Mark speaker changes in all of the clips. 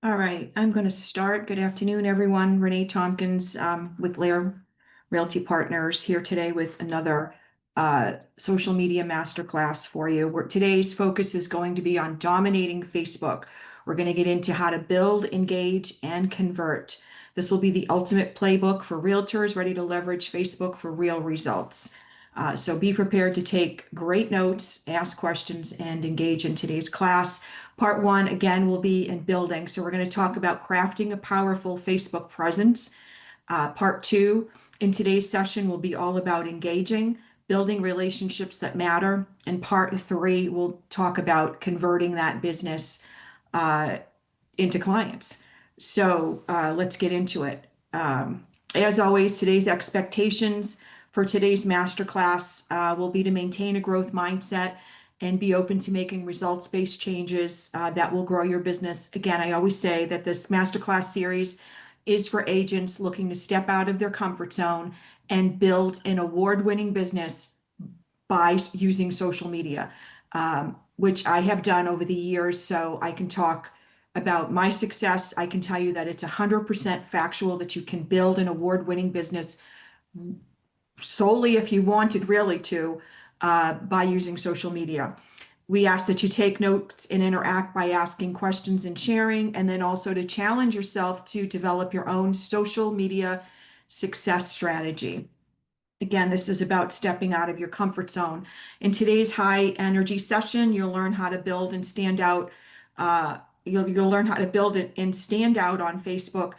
Speaker 1: All right, I'm going to start. Good afternoon, everyone. Renee Tompkins with Lair Realty Partners here today with another social media masterclass for you. Today's focus is going to be on dominating Facebook. We're going to get into how to build, engage, and convert. This will be the ultimate playbook for realtors ready to leverage Facebook for real results. So be prepared to take great notes, ask questions, and engage in today's class. Part one, again, will be in building. So we're going to talk about crafting a powerful Facebook presence. Part two in today's session will be all about engaging, building relationships that matter. And part three, we'll talk about converting that business into clients. So let's get into it. As always, today's expectations for today's masterclass will be to maintain a growth mindset and be open to making results-based changes that will grow your business. Again, I always say that this masterclass series is for agents looking to step out of their comfort zone and build an award-winning business by using social media, which I have done over the years. So I can talk about my success. I can tell you that it's 100% factual that you can build an award-winning business solely if you wanted really to by using social media. We ask that you take notes and interact by asking questions and sharing, and then also to challenge yourself to develop your own social media success strategy. Again, this is about stepping out of your comfort zone. In today's high energy session, you'll learn how to build and stand out. You'll learn how to build it and stand out on Facebook,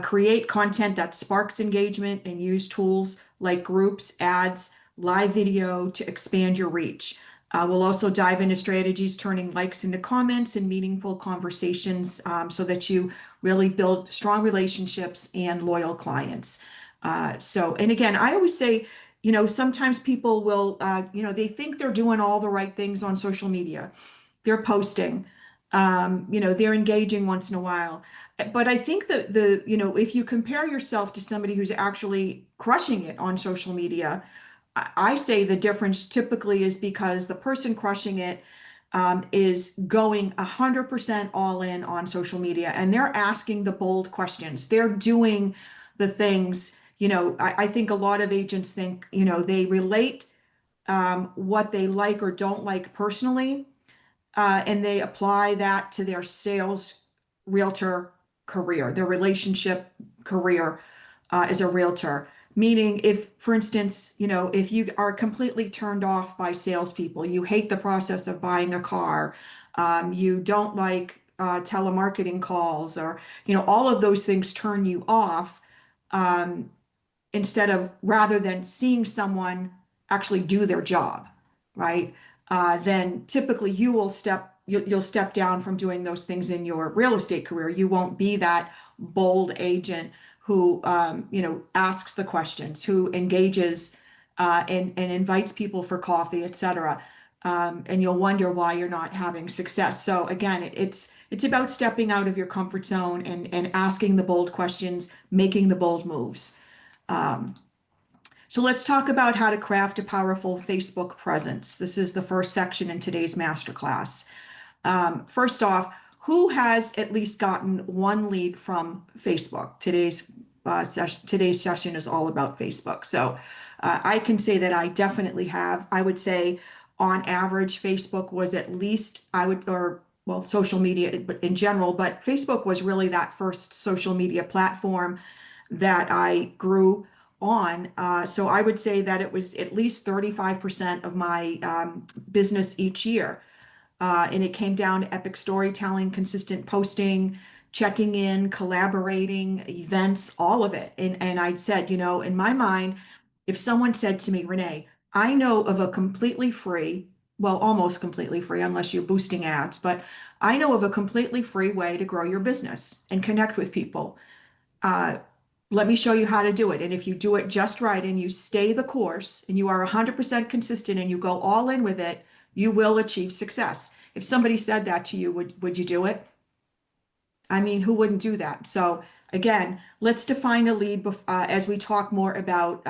Speaker 1: create content that sparks engagement, and use tools like groups, ads, live video to expand your reach. We'll also dive into strategies, turning likes into comments and meaningful conversations so that you really build strong relationships and loyal clients. And again, I always say, sometimes people will, they think they're doing all the right things on social media. They're posting, they're engaging once in a while. But I think that if you compare yourself to somebody who's actually crushing it on social media, I say the difference typically is because the person crushing it is going 100% all in on social media, and they're asking the bold questions. They're doing the things, I think a lot of agents think, they relate what they like or don't like personally, and they apply that to their sales realtor career, their relationship career as a realtor. Meaning, if, for instance, if you are completely turned off by salespeople, you hate the process of buying a car, you don't like telemarketing calls, or, all of those things turn you off, rather than seeing someone actually do their job, right? Then typically you'll step down from doing those things in your real estate career. You won't be that bold agent who asks the questions, who engages and invites people for coffee, etc. And you'll wonder why you're not having success. So again, it's about stepping out of your comfort zone and asking the bold questions, making the bold moves. So let's talk about how to craft a powerful Facebook presence. This is the first section in today's masterclass. First off, who has at least gotten one lead from Facebook? Today's session is all about Facebook. So I can say that I definitely have. I would say on average, Facebook was at least, social media in general, but Facebook was really that first social media platform that I grew on. So I would say that it was at least 35% of my business each year. And it came down to epic storytelling, consistent posting, checking in, collaborating, events, all of it. And I'd said, in my mind, if someone said to me, Renee, I know of a completely free, well, almost completely free, unless you're boosting ads, but I know of a completely free way to grow your business and connect with people. Let me show you how to do it. And if you do it just right and you stay the course and you are 100% consistent and you go all in with it, you will achieve success. If somebody said that to you, would you do it? I mean, who wouldn't do that? So again, let's define a lead as we talk more about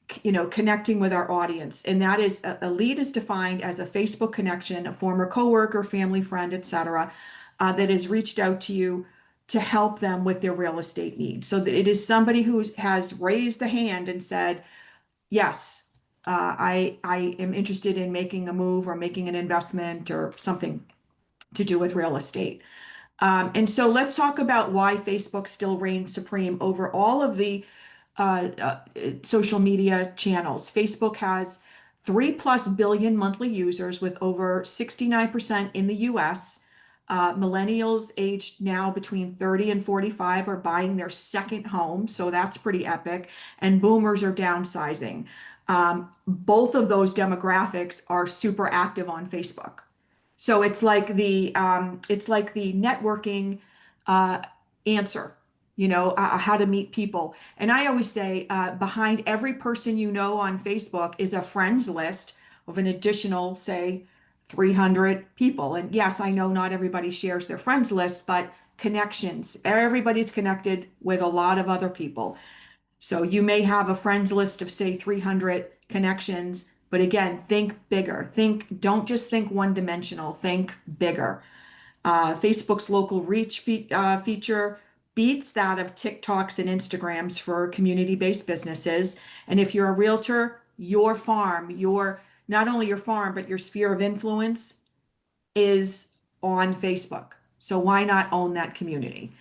Speaker 1: connecting with our audience. And that is a lead is defined as a Facebook connection, a former coworker, family friend, etc., that has reached out to you to help them with their real estate needs. So that it is somebody who has raised the hand and said, yes, I am interested in making a move or making an investment or something to do with real estate. And so let's talk about why Facebook still reigns supreme over all of the social media channels. Facebook has 3+ billion monthly users with over 69% in the US. Millennials aged now between 30 and 45 are buying their second home, so that's pretty epic. And boomers are downsizing. Both of those demographics are super active on Facebook. So it's like the networking uh, answer, how to meet people. And I always say behind every person you know on Facebook is a friends list of an additional, say, 300 people. And yes, I know not everybody shares their friends list, but connections. Everybody's connected with a lot of other people. So you may have a friends list of, say, 300 connections, but again, think bigger. Don't just think one dimensional, think bigger. Facebook's local reach feature beats that of TikToks and Instagrams for community-based businesses. And if you're a realtor, your farm, not only your farm, but your sphere of influence is on Facebook. So why not own that community?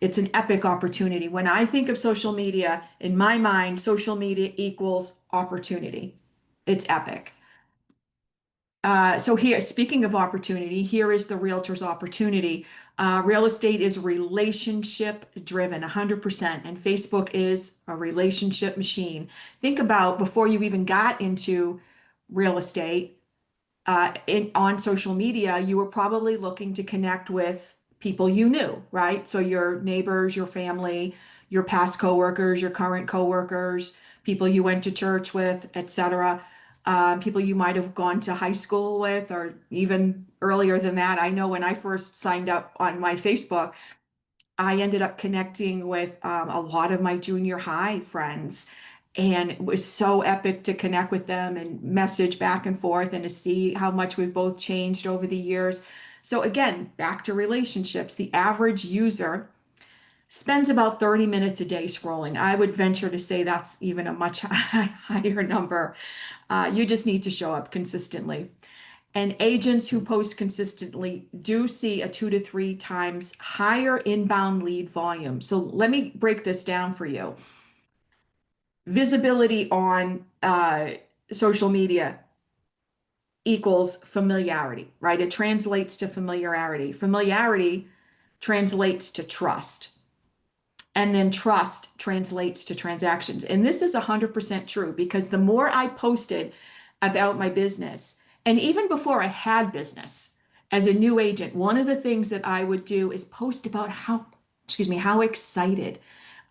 Speaker 1: It's an epic opportunity. When I think of social media, in my mind, social media equals opportunity. It's epic. So here, speaking of opportunity, here is the realtor's opportunity. Real estate is relationship driven, 100%, and Facebook is a relationship machine. Think about before you even got into real estate, on social media, you were probably looking to connect with people you knew, right? So your neighbors, your family, your past coworkers, your current coworkers, people you went to church with, etc. People you might have gone to high school with, or even earlier than that. I know when I first signed up on my Facebook, I ended up connecting with a lot of my junior high friends. And it was so epic to connect with them and message back and forth and to see how much we've both changed over the years. So, again, back to relationships. The average user spends about 30 minutes a day scrolling. I would venture to say that's even a much higher number. You just need to show up consistently. And agents who post consistently do see a 2 to 3 times higher inbound lead volume. So let me break this down for you. Visibility on social media equals familiarity, right? It translates to familiarity. Familiarity translates to trust. And then trust translates to transactions. And this is 100% true because the more I posted about my business, and even before I had business as a new agent, one of the things that I would do is post about how excited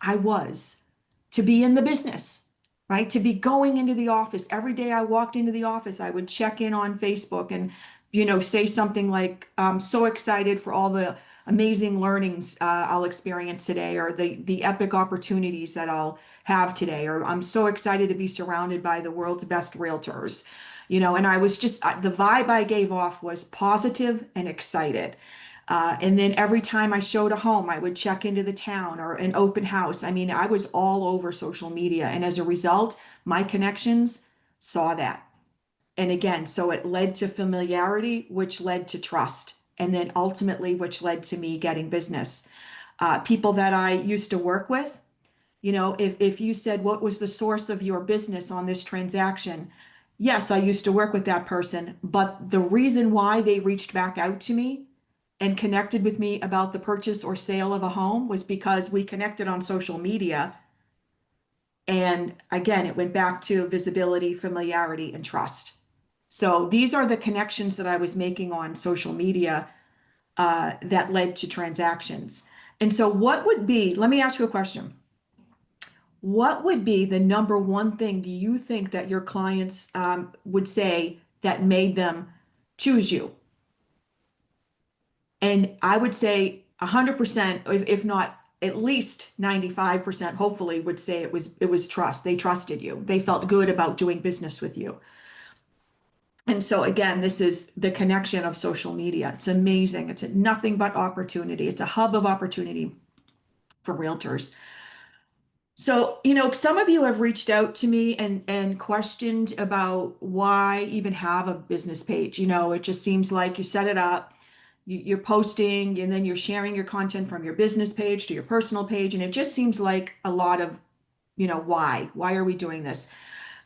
Speaker 1: I was to be in the business, right? To be going into the office. Every day I walked into the office, I would check in on Facebook and, say something like, I'm so excited for all the amazing learnings I'll experience today, or the epic opportunities that I'll have today, or I'm so excited to be surrounded by the world's best realtors. And I was just, the vibe I gave off was positive and excited. And then every time I showed a home, I would check into the town or an open house. I mean, I was all over social media. And as a result, my connections saw that. And again, so it led to familiarity, which led to trust. And then ultimately, which led to me getting business. People that I used to work with, if you said, what was the source of your business on this transaction? Yes, I used to work with that person, but the reason why they reached back out to me and connected with me about the purchase or sale of a home was because we connected on social media. And again, it went back to visibility, familiarity, and trust. So these are the connections that I was making on social media that led to transactions. And so let me ask you a question. What would be the number one thing do you think that your clients would say that made them choose you? And I would say 100%, if not at least 95%, hopefully would say it was trust. They trusted you. They felt good about doing business with you. And so again, this is the connection of social media. It's amazing. It's nothing but opportunity. It's a hub of opportunity for realtors. So, some of you have reached out to me and questioned about why even have a business page. It just seems like you set it up, you're posting, and then you're sharing your content from your business page to your personal page. And it just seems like a lot of, why? Why are we doing this?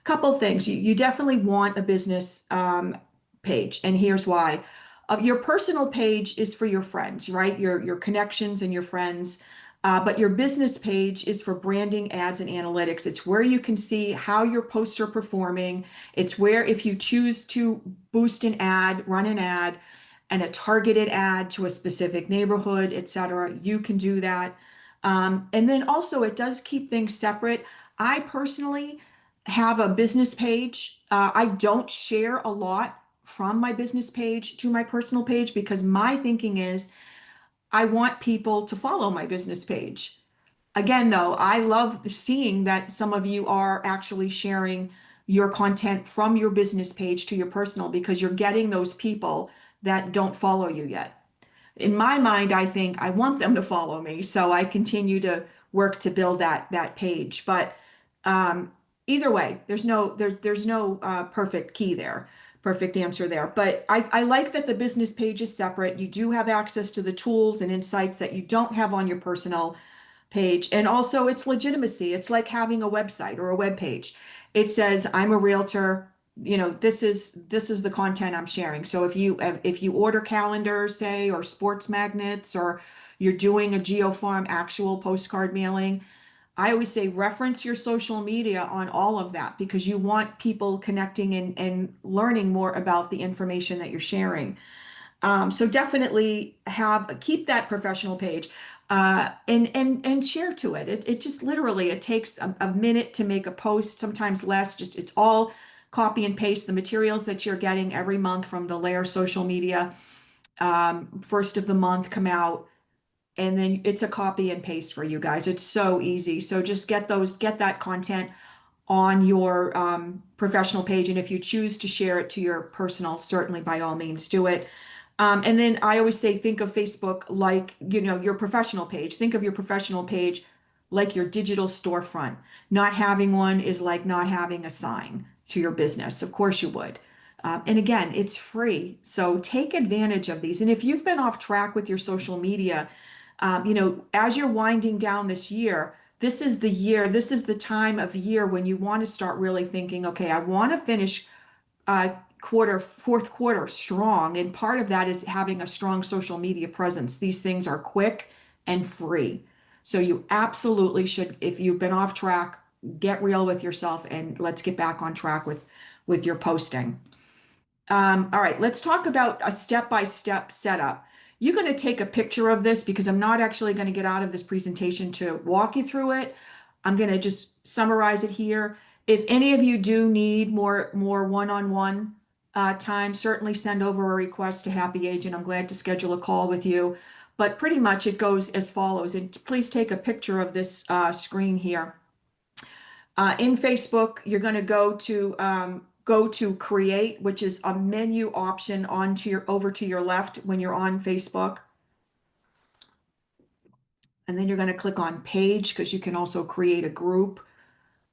Speaker 1: Couple things. You definitely want a business page, and here's why. Your personal page is for your friends, right? Your connections and your friends. But your business page is for branding, ads, and analytics. It's where you can see how your posts are performing. It's where, if you choose to boost an ad, run an ad, and a targeted ad to a specific neighborhood, etc., you can do that. And then also, it does keep things separate. I personally have a business page. I don't share a lot from my business page to my personal page because my thinking is I want people to follow my business page. Again, though, I love seeing that some of you are actually sharing your content from your business page to your personal because you're getting those people that don't follow you yet. In my mind, I think I want them to follow me, so I continue to work to build that page. But um, either way, there's no perfect key there, perfect answer there. But I like that the business page is separate. You do have access to the tools and insights that you don't have on your personal page. And also it's legitimacy. It's like having a website or a web page. It says, I'm a realtor. This is the content I'm sharing. So if you order calendars, say, or sports magnets, or you're doing a GeoFarm actual postcard mailing, I always say reference your social media on all of that because you want people connecting and learning more about the information that you're sharing. So definitely keep that professional page and share to it. It just literally it takes a minute to make a post, sometimes less. Just it's all copy and paste the materials that you're getting every month from the Layer social media. First of the month come out, and then it's a copy and paste for you guys. It's so easy. So just get that content on your professional page. And if you choose to share it to your personal, certainly by all means do it. And then I always say, think of Facebook like, your professional page. Think of your professional page like your digital storefront. Not having one is like not having a sign to your business. Of course you would. And again, it's free. So take advantage of these. And if you've been off track with your social media, as you're winding down this year, this is the time of year when you want to start really thinking, okay, I want to finish fourth quarter strong. And part of that is having a strong social media presence. These things are quick and free. So you absolutely should, if you've been off track, get real with yourself and let's get back on track with your posting. All right, let's talk about a step-by-step setup. You're going to take a picture of this because I'm not actually going to get out of this presentation to walk you through it. I'm going to just summarize it here. If any of you do need more one-on-one time, certainly send over a request to Happy Agent. I'm glad to schedule a call with you. But pretty much it goes as follows. And please take a picture of this screen here. In Facebook, you're going to go to create, which is a menu option over to your left when you're on Facebook. And then you're going to click on page because you can also create a group.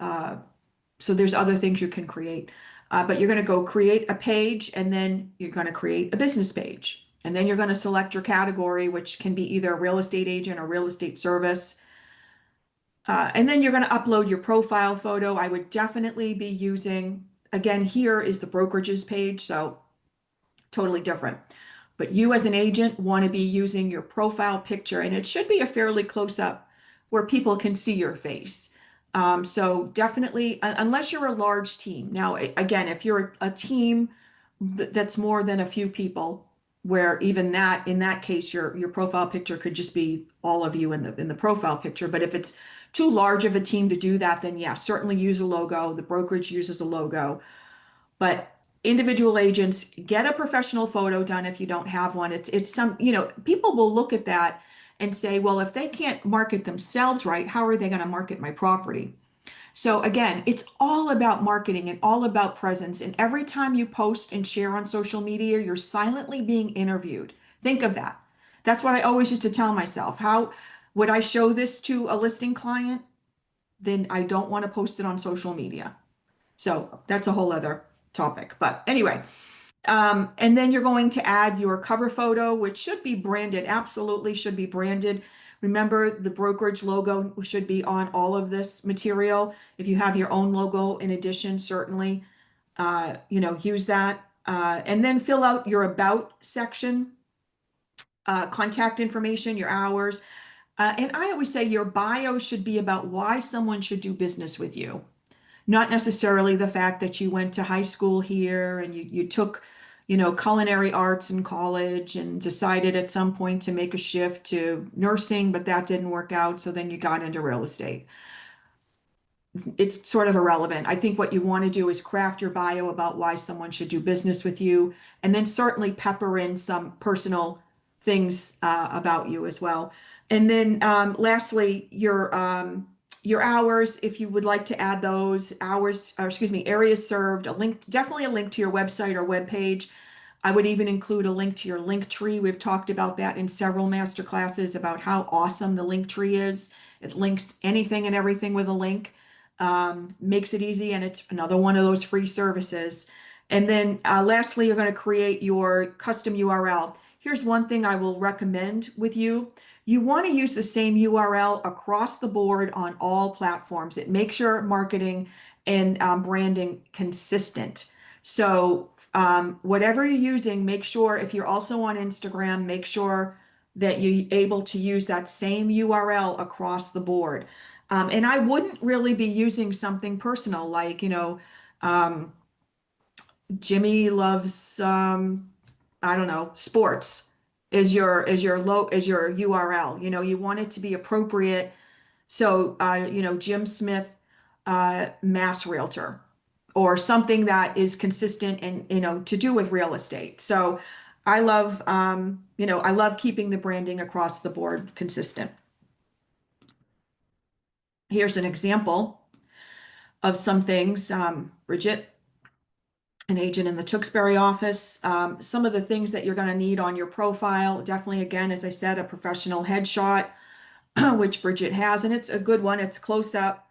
Speaker 1: So there's other things you can create. But you're going to go create a page and then you're going to create a business page. And then you're going to select your category, which can be either a real estate agent or real estate service. And then you're going to upload your profile photo. I would definitely be using, again, here is the brokerages page, so totally different. But you as an agent want to be using your profile picture, and it should be a fairly close up where people can see your face. So definitely, unless you're a large team. Now, again, if you're a team that's more than a few people, where even that, in that case, your profile picture could just be all of you in the profile picture. But if it's too large of a team to do that, then yeah, certainly use a logo. The brokerage uses a logo. But individual agents, get a professional photo done if you don't have one. It's some, people will look at that and say, well, if they can't market themselves right, how are they going to market my property? So again, it's all about marketing and all about presence. And every time you post and share on social media, you're silently being interviewed. Think of that. That's what I always used to tell myself. How would I show this to a listing client? Then I don't want to post it on social media. So that's a whole other topic. But anyway, and then you're going to add your cover photo, which should be branded, absolutely should be branded. Remember, the brokerage logo should be on all of this material. If you have your own logo in addition, certainly, use that. And then fill out your about section, contact information, your hours. And I always say your bio should be about why someone should do business with you, not necessarily the fact that you went to high school here and you took, culinary arts in college and decided at some point to make a shift to nursing, but that didn't work out. So then you got into real estate. It's sort of irrelevant. I think what you want to do is craft your bio about why someone should do business with you, and then certainly pepper in some personal things about you as well. And then lastly, your hours, if you would like to add those hours, or excuse me, areas served, a link, definitely a link to your website or web page. I would even include a link to your link tree. We've talked about that in several master classes about how awesome the link tree is. It links anything and everything with a link, makes it easy, and it's another one of those free services. And then lastly, you're going to create your custom URL. Here's one thing I will recommend with you. You want to use the same URL across the board on all platforms. It makes your marketing and branding consistent. So whatever you're using, make sure if you're also on Instagram, make sure that you're able to use that same URL across the board. And I wouldn't really be using something personal like, um, Jimmy loves, I don't know, sports is your URL. You want it to be appropriate. So, Jim Smith, Mass Realtor, or something that is consistent and, to do with real estate. So I love keeping the branding across the board consistent. Here's an example of some things. Bridget, an agent in the Tewksbury office. Some of the things that you're going to need on your profile, definitely, again, as I said, a professional headshot, which Bridget has, and it's a good one. It's close up.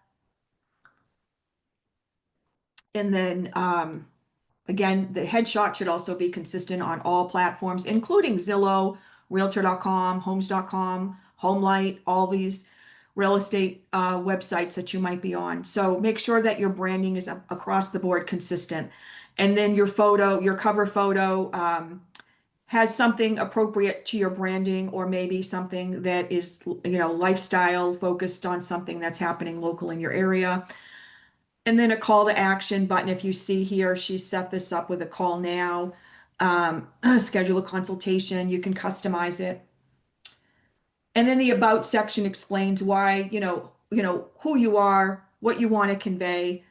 Speaker 1: And then again, the headshot should also be consistent on all platforms, including Zillow, Realtor.com, Homes.com, HomeLight, all these real estate websites that you might be on. So make sure that your branding is across the board consistent. And then your photo, your cover photo, has something appropriate to your branding, or maybe something that is, lifestyle focused on something that's happening local in your area. And then a call to action button. If you see here, she set this up with a call now, schedule a consultation, you can customize it. And then the about section explains why, who you are, what you want to convey.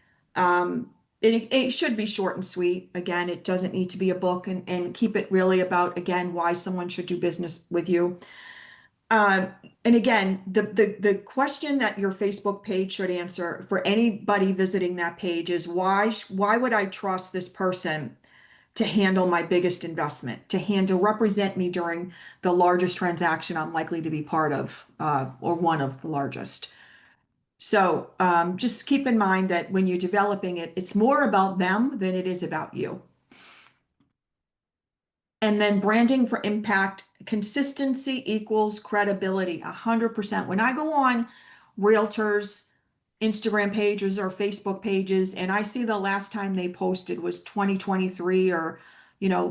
Speaker 1: It should be short and sweet. Again, it doesn't need to be a book, and keep it really about, again, why someone should do business with you. And again, the question that your Facebook page should answer for anybody visiting that page is why would I trust this person to handle my biggest investment, to represent me during the largest transaction I'm likely to be part of, or one of the largest. So just keep in mind that when you're developing it, it's more about them than it is about you. And then branding for impact, consistency equals credibility, 100%. When I go on realtors' Instagram pages or Facebook pages, and I see the last time they posted was 2023, or,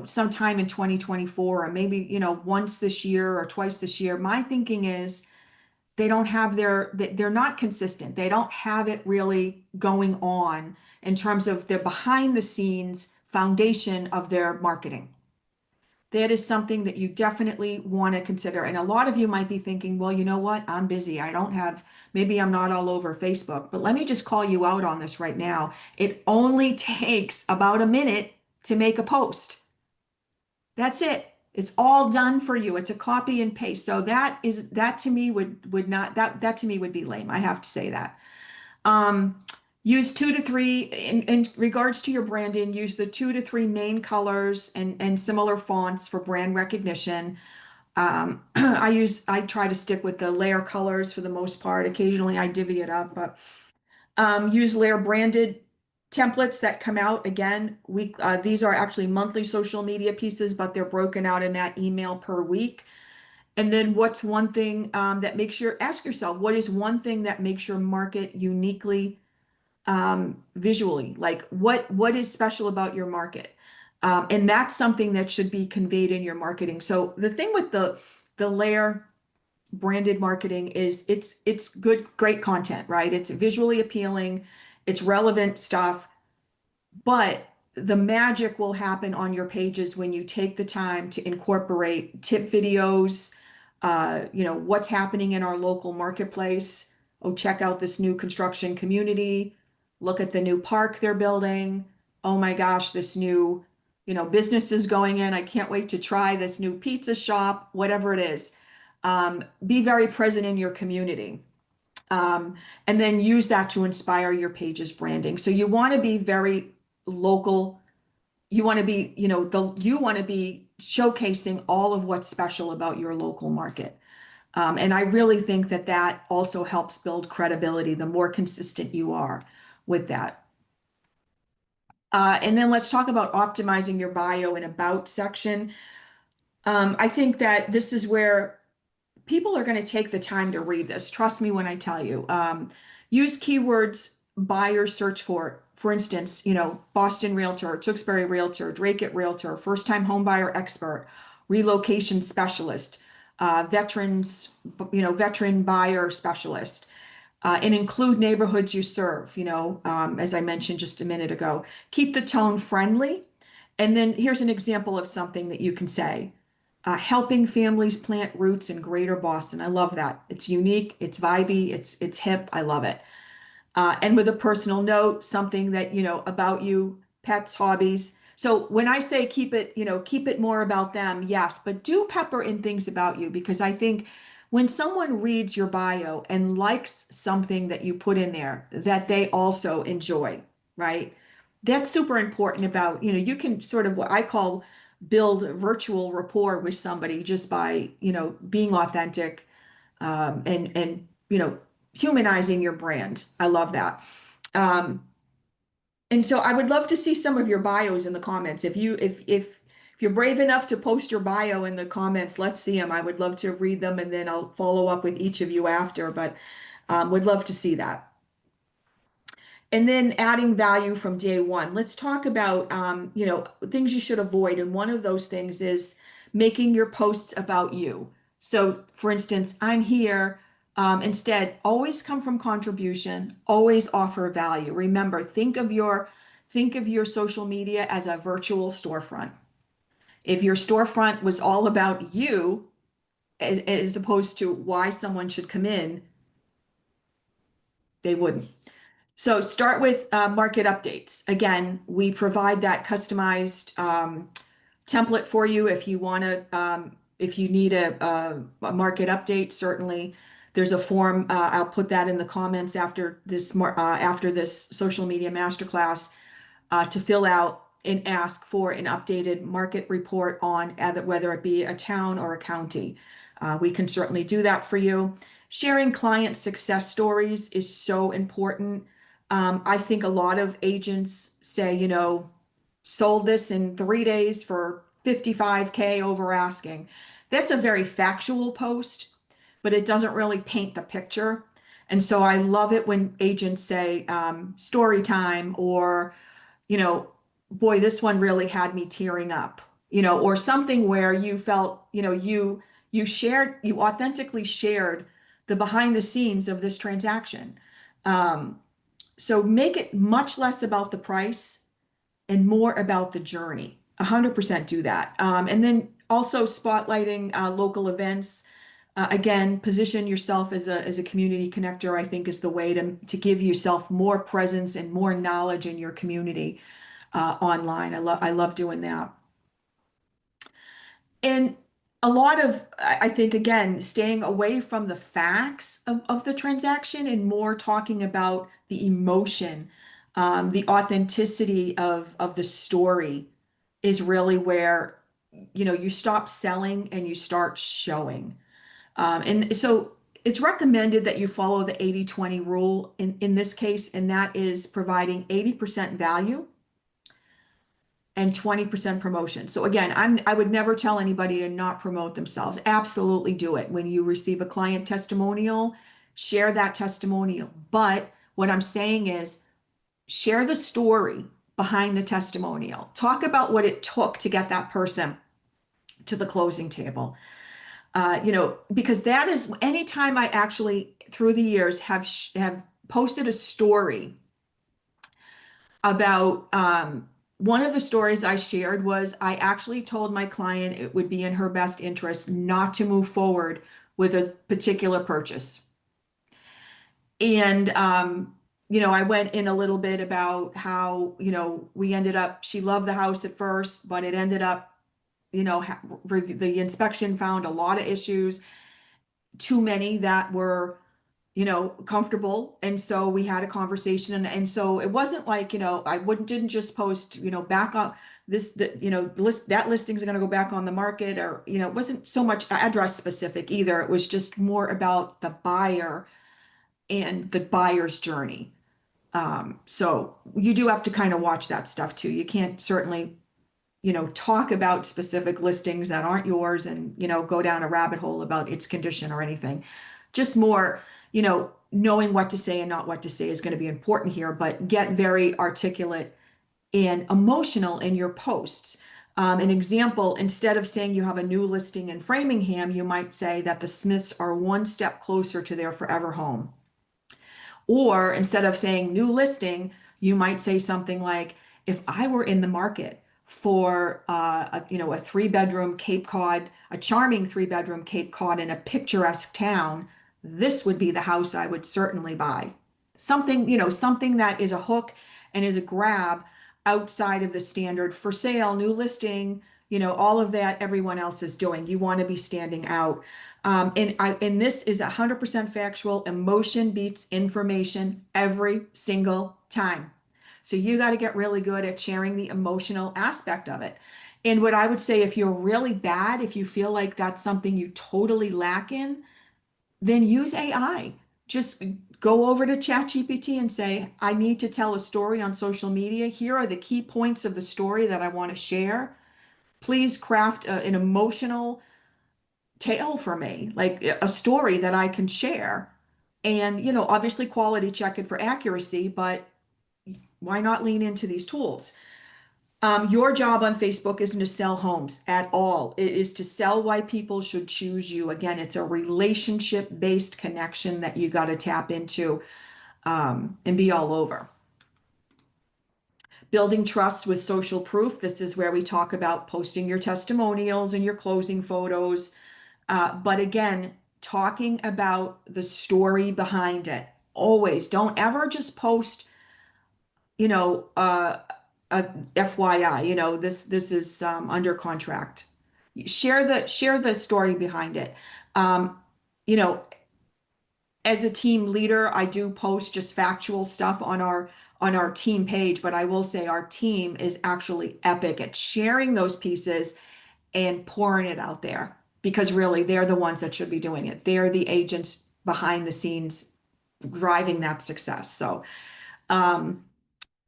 Speaker 1: sometime in 2024, or maybe, once this year or twice this year, my thinking is they're not consistent. They don't have it really going on in terms of the behind the scenes foundation of their marketing. That is something that you definitely want to consider. And a lot of you might be thinking, well, you know what? I'm busy. Maybe I'm not all over Facebook, but let me just call you out on this right now. It only takes about a minute to make a post. That's it. It's all done for you. It's a copy and paste. So that to me would not, that to me would be lame. I have to say that. use 2 to 3 in regards to your branding, use the 2 to 3 main colors and similar fonts for brand recognition. I try to stick with the layer colors for the most part. Occasionally I divvy it up, but use layer branded templates that come out again. These are actually monthly social media pieces, but they're broken out in that email per week. And then what's one thing that makes ask yourself, what is one thing that makes your market uniquely visually? Like what is special about your market? And that's something that should be conveyed in your marketing. So the thing with the layer branded marketing is it's great content, right? It's visually appealing, it's relevant stuff, but the magic will happen on your pages when you take the time to incorporate tip videos, what's happening in our local marketplace. Oh, check out this new construction community. Look at the new park they're building. Oh my gosh, this new, business is going in. I can't wait to try this new pizza shop, whatever it is. Be very present in your community. And then use that to inspire your page's branding. So you want to be very local. You want to be, you want to be showcasing all of what's special about your local market. And I really think that that also helps build credibility the more consistent you are with that. And then let's talk about optimizing your bio and about section. I think that this is where people are going to take the time to read this. Trust me when I tell you. Use keywords buyers search for instance, Boston Realtor, Tewksbury Realtor, Dracut Realtor, first-time homebuyer expert, relocation specialist, veteran buyer specialist, and include neighborhoods you serve, as I mentioned just a minute ago. Keep the tone friendly. And then here's an example of something that you can say. Helping families plant roots in Greater Boston. I love that. It's unique, it's vibey, it's hip. I love it. And with a personal note, something that, about you, pets, hobbies. So when I say keep it more about them, yes, but do pepper in things about you, because I think when someone reads your bio and likes something that you put in there that they also enjoy, right? That's super important about, you can sort of what I call build virtual rapport with somebody just by, being authentic, and humanizing your brand. I love that. Um, and so I would love to see some of your bios in the comments. If you're brave enough to post your bio in the comments, let's see them. I would love to read them, and then I'll follow up with each of you after, but would love to see that. And then adding value from day one. Let's talk about things you should avoid. And one of those things is making your posts about you. So for instance, I'm here. Instead, always come from contribution, always offer value. Remember, think of your social media as a virtual storefront. If your storefront was all about you, as opposed to why someone should come in, they wouldn't. So start with market updates. Again, we provide that customized template for you if you want to, if you need a market update. Certainly, there's a form. I'll put that in the comments after this social media masterclass to fill out and ask for an updated market report on whether it be a town or a county. We can certainly do that for you. Sharing client success stories is so important. I think a lot of agents say, sold this in 3 days for 55K over asking. That's a very factual post, but it doesn't really paint the picture. And so I love it when agents say story time, or, boy, this one really had me tearing up, or something where you felt, you authentically shared the behind the scenes of this transaction. So make it much less about the price and more about the journey. 100% do that. And then also spotlighting local events. Again, position yourself as a community connector, I think, is the way to give yourself more presence and more knowledge in your community online. I love doing that. And a lot of, I think, again, staying away from the facts of the transaction and more talking about the emotion, the authenticity of the story is really where, you stop selling and you start showing. And so it's recommended that you follow the 80/20 rule in this case, and that is providing 80% value and 20% promotion. So again, I would never tell anybody to not promote themselves. Absolutely do it. When you receive a client testimonial, share that testimonial. But what I'm saying is share the story behind the testimonial. Talk about what it took to get that person to the closing table. Because that is anytime I actually through the years have posted a story about one of the stories I shared was I actually told my client it would be in her best interest not to move forward with a particular purchase. And I went in a little bit about how, we ended up, she loved the house at first, but it ended up, the inspection found a lot of issues, too many that were comfortable. And so we had a conversation and so it wasn't like, I wouldn't didn't just post, back on this, that, list that listings are going to go back on the market or, it wasn't so much address specific either. It was just more about the buyer and the buyer's journey. So you do have to kind of watch that stuff too. You can't certainly, talk about specific listings that aren't yours and, go down a rabbit hole about its condition or anything. Just more, knowing what to say and not what to say is going to be important here, but get very articulate and emotional in your posts. An example, instead of saying you have a new listing in Framingham, you might say that the Smiths are one step closer to their forever home. Or instead of saying new listing, you might say something like, if I were in the market for a 3-bedroom Cape Cod, a charming 3-bedroom Cape Cod in a picturesque town, this would be the house I would certainly buy. Something that is a hook and is a grab outside of the standard for sale, new listing, all of that everyone else is doing. You want to be standing out. And this is 100% factual. Emotion beats information every single time. So you got to get really good at sharing the emotional aspect of it. And what I would say, if you're really bad, if you feel like that's something you totally lack in, then use AI. Just go over to ChatGPT and say, I need to tell a story on social media. Here are the key points of the story that I want to share. Please craft an emotional tale for me, like a story that I can share. And, obviously quality check it for accuracy, but why not lean into these tools? Your job on Facebook isn't to sell homes at all. It is to sell why people should choose you. Again, it's a relationship-based connection that you got to tap into and be all over. Building trust with social proof. This is where we talk about posting your testimonials and your closing photos. But again, talking about the story behind it. Always don't ever just post, you know, a FYI, this is under contract. Share the story behind it. Um, you know, as a team leader, I do post just factual stuff on our team page, but I will say our team is actually epic at sharing those pieces and pouring it out there because really they're the ones that should be doing it. They're the agents behind the scenes driving that success. So, um,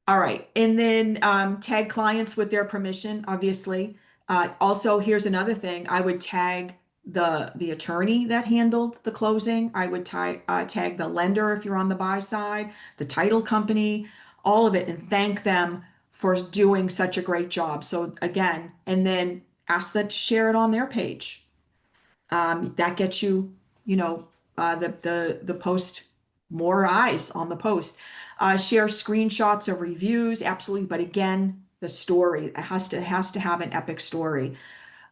Speaker 1: all right. And then tag clients with their permission, obviously. Also, here's another thing. I would tag the attorney that handled the closing. I would tag the lender if you're on the buy side, the title company, all of it, and thank them for doing such a great job. So again, and then ask them to share it on their page. That gets you, the post, more eyes on the post. Share screenshots of reviews, absolutely. But again, the story it has to have an epic story.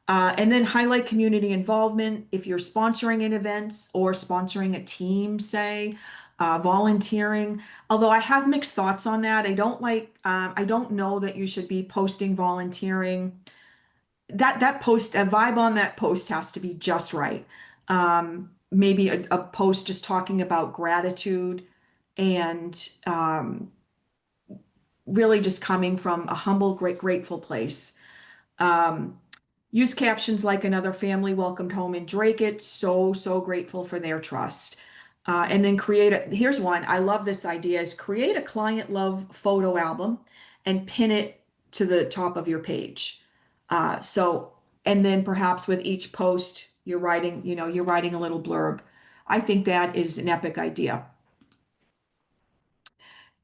Speaker 1: And then highlight community involvement. If you're sponsoring an event or sponsoring a team, say, volunteering. Although I have mixed thoughts on that. I don't know that you should be posting volunteering that post, a vibe on that post has to be just right. Maybe a post just talking about gratitude and really just coming from a humble, grateful place. Um, Use captions like another family welcomed home in Drake. So grateful for their trust. And then here's one, I love this idea, is create a client love photo album and pin it to the top of your page. And then perhaps with each post, you're writing a little blurb. I think that is an epic idea.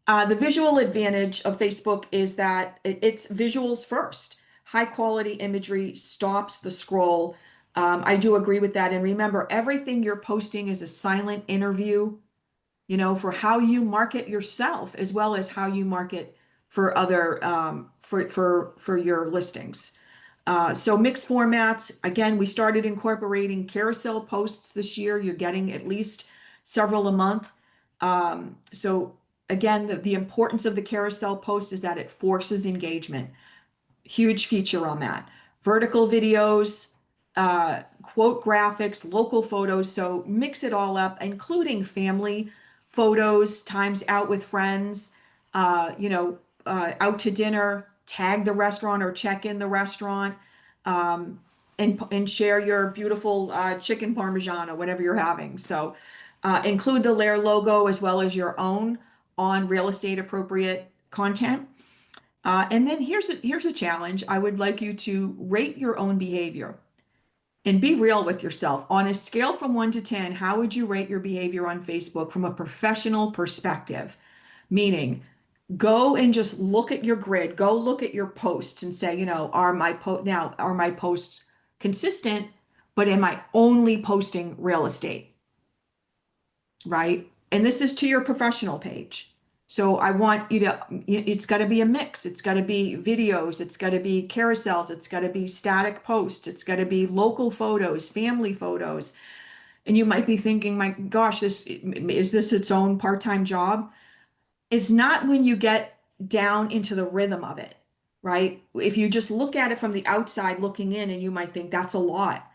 Speaker 1: The visual advantage of Facebook is that it's visuals first. High quality imagery stops the scroll. I do agree with that. And remember, everything you're posting is a silent interview, for how you market yourself as well as how you market for other for your listings. So mixed formats. Again, we started incorporating carousel posts this year. You're getting at least several a month. So again, the importance of the carousel post is that it forces engagement. Huge feature on that. Vertical videos, quote graphics, local photos. So mix it all up, including family photos, times out with friends, out to dinner, tag the restaurant or check in the restaurant, and share your beautiful chicken parmesan or whatever you're having. So include the Lair logo as well as your own on real estate appropriate content. And then here's a challenge. I would like you to rate your own behavior and be real with yourself. On a scale from 1 to 10, how would you rate your behavior on Facebook from a professional perspective? Meaning, go and just look at your grid, go look at your posts and say, are my posts consistent, but am I only posting real estate? Right? And this is to your professional page. So I want you to, it's got to be a mix. It's got to be videos. It's got to be carousels. It's got to be static posts. It's got to be local photos, family photos. And you might be thinking, my gosh, is this its own part-time job? It's not when you get down into the rhythm of it, right? If you just look at it from the outside looking in, and you might think that's a lot.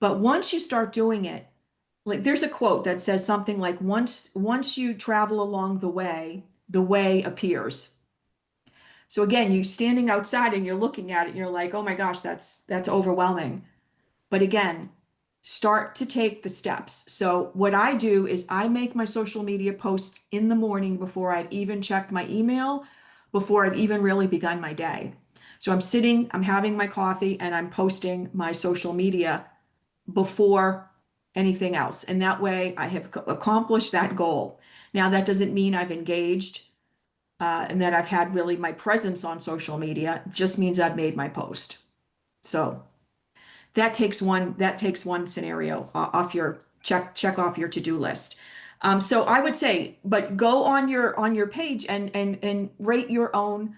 Speaker 1: But once you start doing it, like there's a quote that says something like once you travel along the way appears. So again, you standing outside and you're looking at it and you're like, oh my gosh, that's overwhelming. But again, start to take the steps. So what I do is I make my social media posts in the morning before I've even checked my email, before I've even really begun my day. So I'm having my coffee and I'm posting my social media before anything else. And that way I have accomplished that goal. Now, that doesn't mean I've engaged and that I've had really my presence on social media. It just means I've made my post. So that takes one scenario off your check off your to-do list. So I would say, but go on your page and rate your own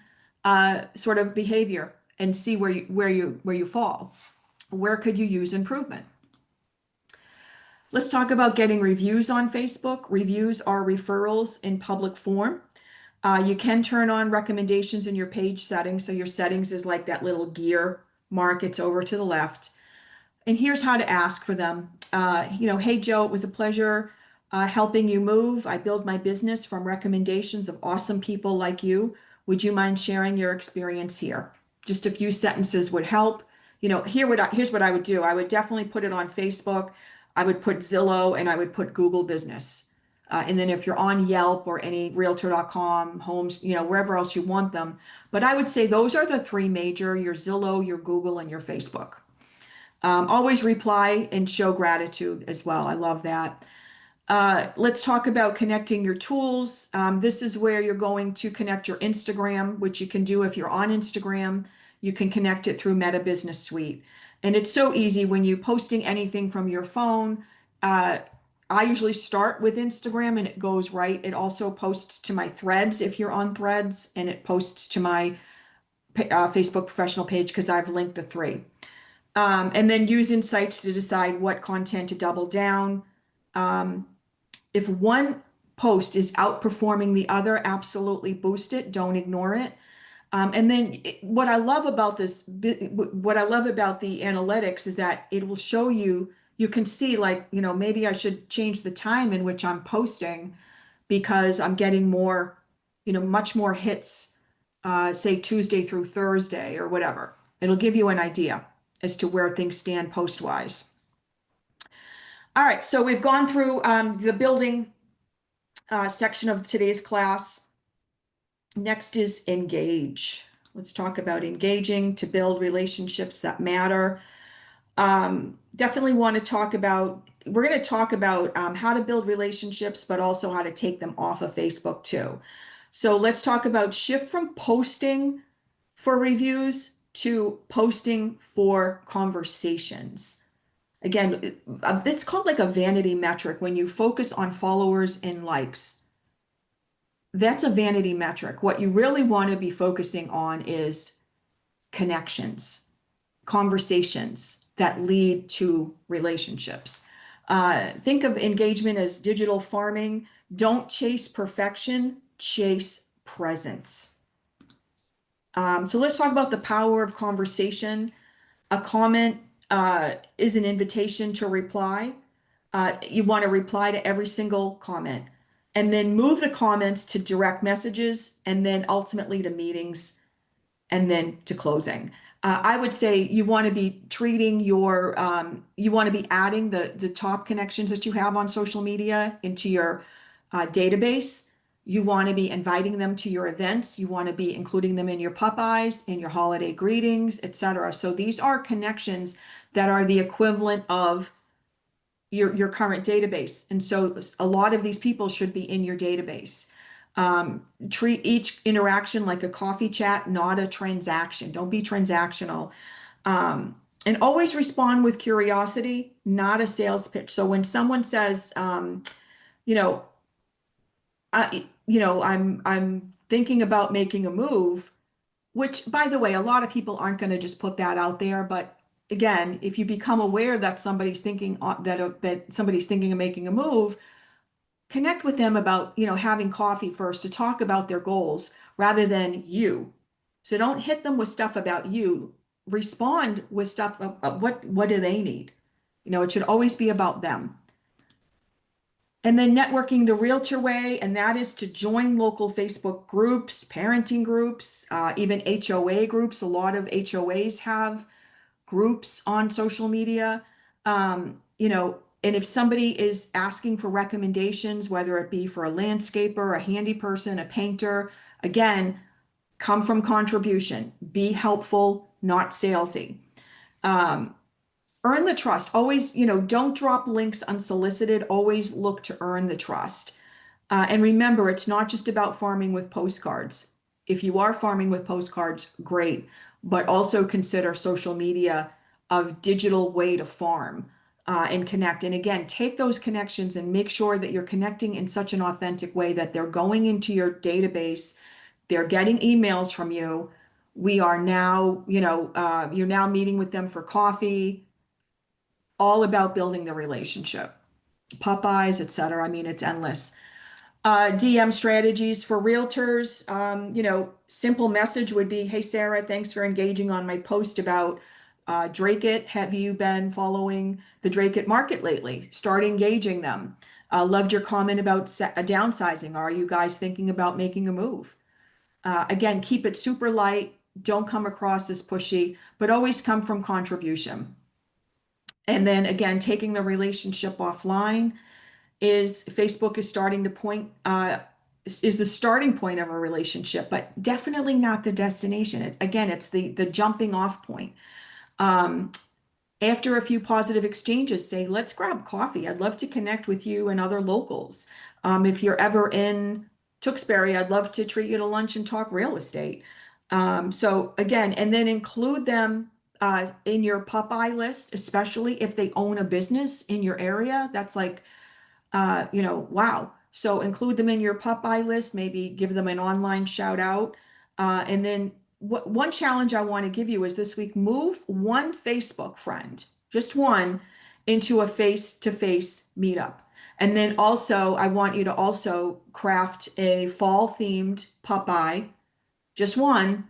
Speaker 1: sort of behavior and see where you fall. Where could you use improvement? Let's talk about getting reviews on Facebook. Reviews are referrals in public form. You can turn on recommendations in your page settings. So your settings is like that little gear mark. It's over to the left. And here's how to ask for them. Hey, Joe, it was a pleasure helping you move. I build my business from recommendations of awesome people like you. Would you mind sharing your experience here? Just a few sentences would help. Here's what I would do. I would definitely put it on Facebook. I would put Zillow and I would put Google Business. And then if you're on Yelp or any Realtor.com, Homes, wherever else you want them. But I would say those are the three major, your Zillow, your Google, and your Facebook. Always reply and show gratitude as well. I love that. Let's talk about connecting your tools. This is where you're going to connect your Instagram, which you can do if you're on Instagram. You can connect it through Meta Business Suite. And it's so easy when you're posting anything from your phone. I usually start with Instagram and it goes right. It also posts to my threads if you're on threads, and it posts to my Facebook professional page because I've linked the three. And then use insights to decide what content to double down. If one post is outperforming the other, absolutely boost it. Don't ignore it. And then what I love about what I love about the analytics is that it will show you, you can see like, maybe I should change the time in which I'm posting because I'm getting more, much more hits, say Tuesday through Thursday or whatever. It'll give you an idea as to where things stand post-wise. All right, so we've gone through the building section of today's class. Next is engage. Let's talk about engaging to build relationships that matter. Definitely want to talk about, we're going to talk about how to build relationships, but also how to take them off of Facebook too. So let's talk about shift from posting for reviews to posting for conversations. Again, it's called like a vanity metric when you focus on followers and likes. That's a vanity metric. What you really want to be focusing on is connections, conversations that lead to relationships. Think of engagement as digital farming. Don't chase perfection, chase presence. So let's talk about the power of conversation. A comment is an invitation to reply. You want to reply to every single comment and then move the comments to direct messages and then ultimately to meetings and then to closing. I would say you want to be treating your, you want to be adding the top connections that you have on social media into your database. You want to be inviting them to your events. You want to be including them in your Popeyes, in your holiday greetings, etc. So these are connections that are the equivalent of your current database. And so a lot of these people should be in your database. Treat each interaction like a coffee chat, not a transaction. Don't be transactional. And always respond with curiosity, not a sales pitch. So when someone says, you know, I'm thinking about making a move, which by the way, a lot of people aren't going to just put that out there. But again, if you become aware that somebody's thinking that somebody's thinking of making a move, connect with them about, having coffee first to talk about their goals rather than you. So don't hit them with stuff about you. Respond with stuff of what do they need? It should always be about them. And then networking the realtor way, and that is to join local Facebook groups, parenting groups, even HOA groups. A lot of HOAs have groups on social media. And if somebody is asking for recommendations, whether it be for a landscaper, a handy person, a painter, again, come from contribution, be helpful, not salesy. Earn the trust. Always, don't drop links unsolicited. Always look to earn the trust. And remember, it's not just about farming with postcards. If you are farming with postcards, great, but also consider social media a digital way to farm and connect. And again, take those connections and make sure that you're connecting in such an authentic way that they're going into your database, they're getting emails from you. We are now, you're now meeting with them for coffee, all about building the relationship. Popeyes, etc. I mean, it's endless. DM strategies for realtors. Simple message would be, hey, Sarah, thanks for engaging on my post about Drake It. Have you been following the Drake It market lately? Start engaging them. Loved your comment about downsizing. Are you guys thinking about making a move? Again, keep it super light. Don't come across as pushy, but always come from contribution. And then again, taking the relationship offline is Facebook is starting to point, is the starting point of a relationship, but definitely not the destination. Again, it's the jumping off point. After a few positive exchanges, say, let's grab coffee. I'd love to connect with you and other locals. If you're ever in Tewksbury, I'd love to treat you to lunch and talk real estate. So again, and then include them in your Popeye list, especially if they own a business in your area. That's like, wow. So include them in your Popeye list, maybe give them an online shout out. And then one challenge I want to give you is this week, move one Facebook friend, just one, into a face-to-face meetup. And then also, I want you to also craft a fall themed Popeye, just one,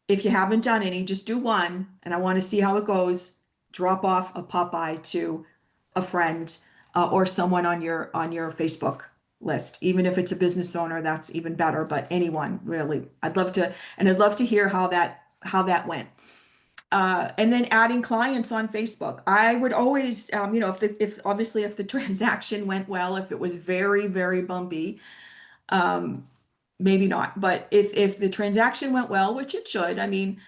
Speaker 1: if you haven't done any, just do one, and I want to see how it goes. Drop off a Popeye to a friend or someone on your Facebook list. Even if it's a business owner, that's even better. But anyone really, I'd love to, and I'd love to hear how that went. And then adding clients on Facebook. I would always, if obviously if the transaction went well, if it was very, very bumpy, um, maybe not. But if the transaction went well, which it should, I mean,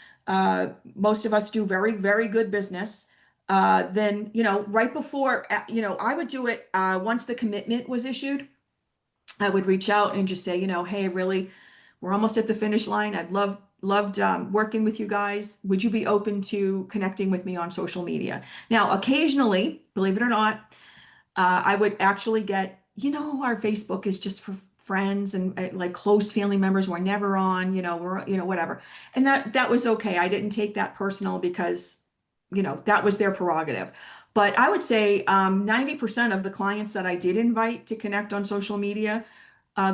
Speaker 1: most of us do very, very good business. Then, right before, I would do it once the commitment was issued. I would reach out and just say, hey, really, we're almost at the finish line. I'd loved working with you guys. Would you be open to connecting with me on social media? Now, occasionally, believe it or not, I would actually get, our Facebook is just for friends and like close family members. We're never on, whatever. And that was okay. I didn't take that personal because, that was their prerogative. But I would say 90% of the clients that I did invite to connect on social media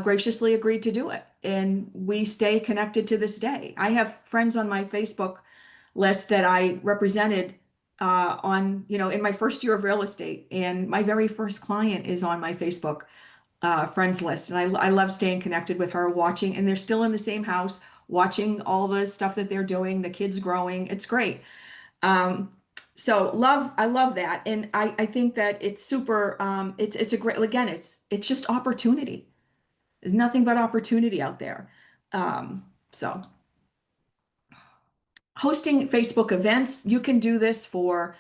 Speaker 1: graciously agreed to do it. And we stay connected to this day. I have friends on my Facebook list that I represented in my first year of real estate. And my very first client is on my Facebook friends list. And I love staying connected with her, watching, and they're still in the same house, watching all the stuff that they're doing, the kids growing. It's great. I love that. And I think that it's super, it's a great, again, it's just opportunity. There's nothing but opportunity out there. So hosting Facebook events, you can do this for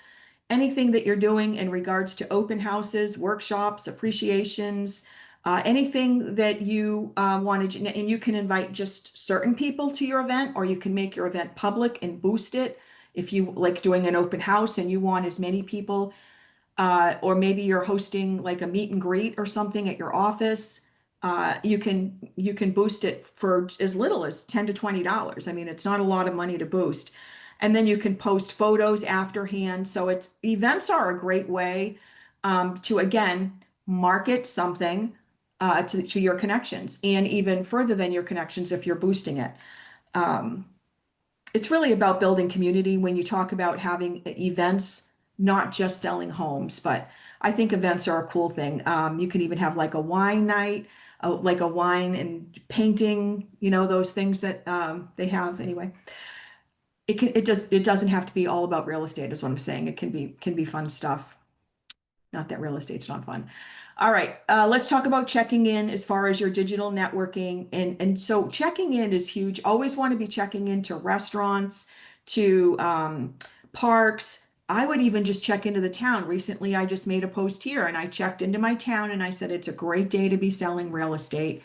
Speaker 1: anything that you're doing in regards to open houses, workshops, appreciations, anything that you wanted, and you can invite just certain people to your event, or you can make your event public and boost it. If you like doing an open house and you want as many people, or maybe you're hosting like a meet and greet or something at your office, you can boost it for as little as $10 to $20. I mean, it's not a lot of money to boost. And then you can post photos afterhand. So events are a great way to again market something to your connections, and even further than your connections if you're boosting it. Um, it's really about building community when you talk about having events, not just selling homes, but I think events are a cool thing. You can even have like a wine night, like a wine and painting, those things that they have anyway. It doesn't have to be all about real estate is what I'm saying. It can be fun stuff. Not that real estate's not fun. All right, let's talk about checking in as far as your digital networking. And so checking in is huge. Always want to be checking into restaurants, to parks. I would even just check into the town. Recently, I just made a post here and I checked into my town and I said it's a great day to be selling real estate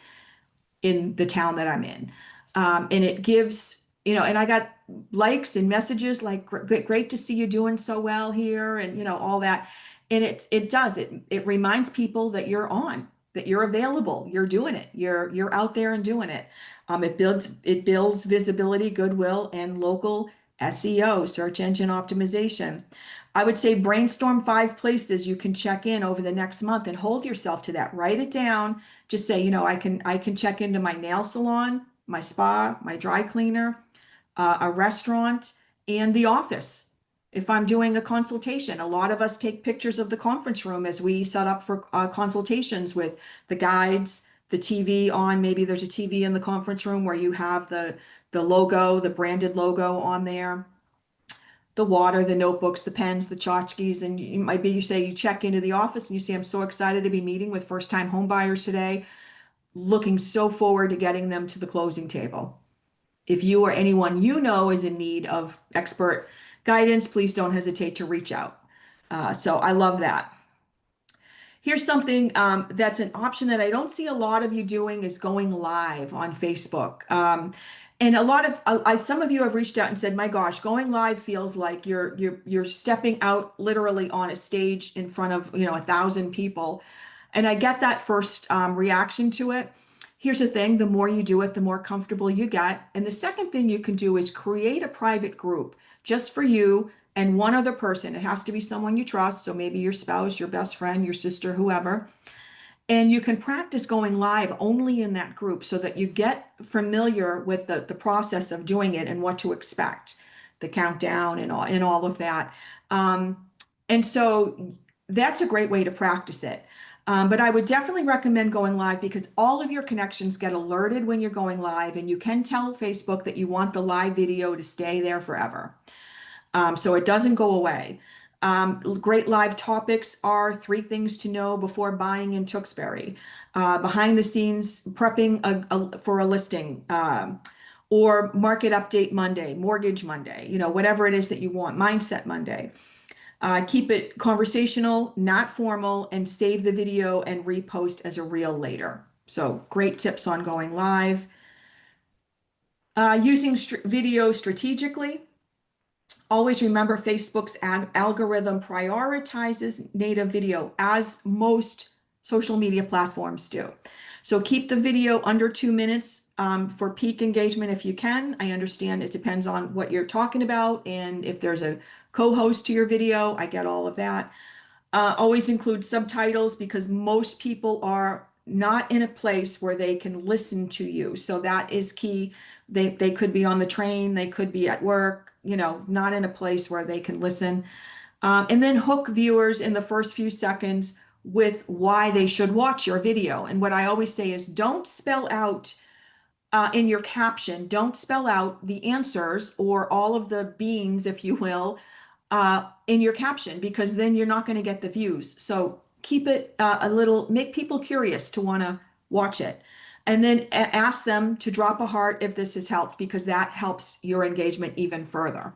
Speaker 1: in the town that I'm in. And it gives, and I got likes and messages like, great to see you doing so well here, and, all that. And it reminds people that you're on, that you're available, you're doing it, you're out there and doing it. It builds visibility, goodwill, and local SEO, search engine optimization. I would say brainstorm 5 places you can check in over the next month and hold yourself to that. Write it down. Just say, I can check into my nail salon, my spa, my dry cleaner, a restaurant, and the office. If I'm doing a consultation, a lot of us take pictures of the conference room as we set up for consultations with the guides, the TV on. Maybe there's a TV in the conference room where you have the logo, the branded logo on there, the water, the notebooks, the pens, the tchotchkes, and you say you check into the office and you say, I'm so excited to be meeting with first-time home buyers today, looking so forward to getting them to the closing table. If you or anyone you know is in need of expert guidance, please don't hesitate to reach out. So I love that. Here's something that's an option that I don't see a lot of you doing is going live on Facebook. And a lot of some of you have reached out and said, "My gosh, going live feels like you're stepping out literally on a stage in front of 1,000 people." And I get that first reaction to it. Here's the thing: the more you do it, the more comfortable you get. And the second thing you can do is create a private group just for you and one other person. It has to be someone you trust. So maybe your spouse, your best friend, your sister, whoever. And you can practice going live only in that group so that you get familiar with the process of doing it and what to expect, the countdown and all of that. And so that's a great way to practice it. But I would definitely recommend going live because all of your connections get alerted when you're going live, and you can tell Facebook that you want the live video to stay there forever. So it doesn't go away. Great live topics are 3 things to know before buying in Tewksbury, behind the scenes prepping for a listing, or Market Update Monday, Mortgage Monday, whatever it is that you want, Mindset Monday. Keep it conversational, not formal, and save the video and repost as a reel later. So great tips on going live. Using video strategically. Always remember Facebook's algorithm prioritizes native video, as most social media platforms do. So keep the video under 2 minutes for peak engagement if you can. I understand it depends on what you're talking about and if there's a co-host to your video. I get all of that. Always include subtitles because most people are not in a place where they can listen to you. So that is key. They could be on the train, they could be at work, not in a place where they can listen. And then hook viewers in the first few seconds with why they should watch your video. And what I always say is don't spell out in your caption, don't spell out the answers or all of the beans, if you will, in your caption, because then you're not going to get the views. So keep it make people curious to want to watch it. And then ask them to drop a heart if this has helped, because that helps your engagement even further.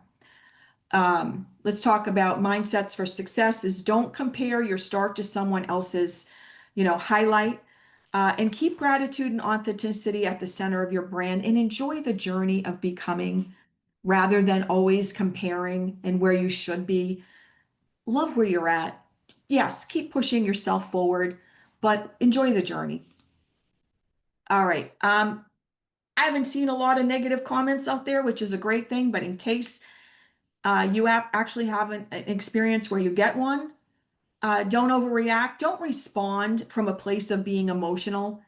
Speaker 1: Let's talk about mindsets for success is don't compare your start to someone else's, highlight. And keep gratitude and authenticity at the center of your brand and enjoy the journey of becoming rather than always comparing and where you should be. Love where you're at. Yes, keep pushing yourself forward, but enjoy the journey. All right. I haven't seen a lot of negative comments out there, which is a great thing, but in case you actually have an experience where you get one, don't overreact. Don't respond from a place of being emotional.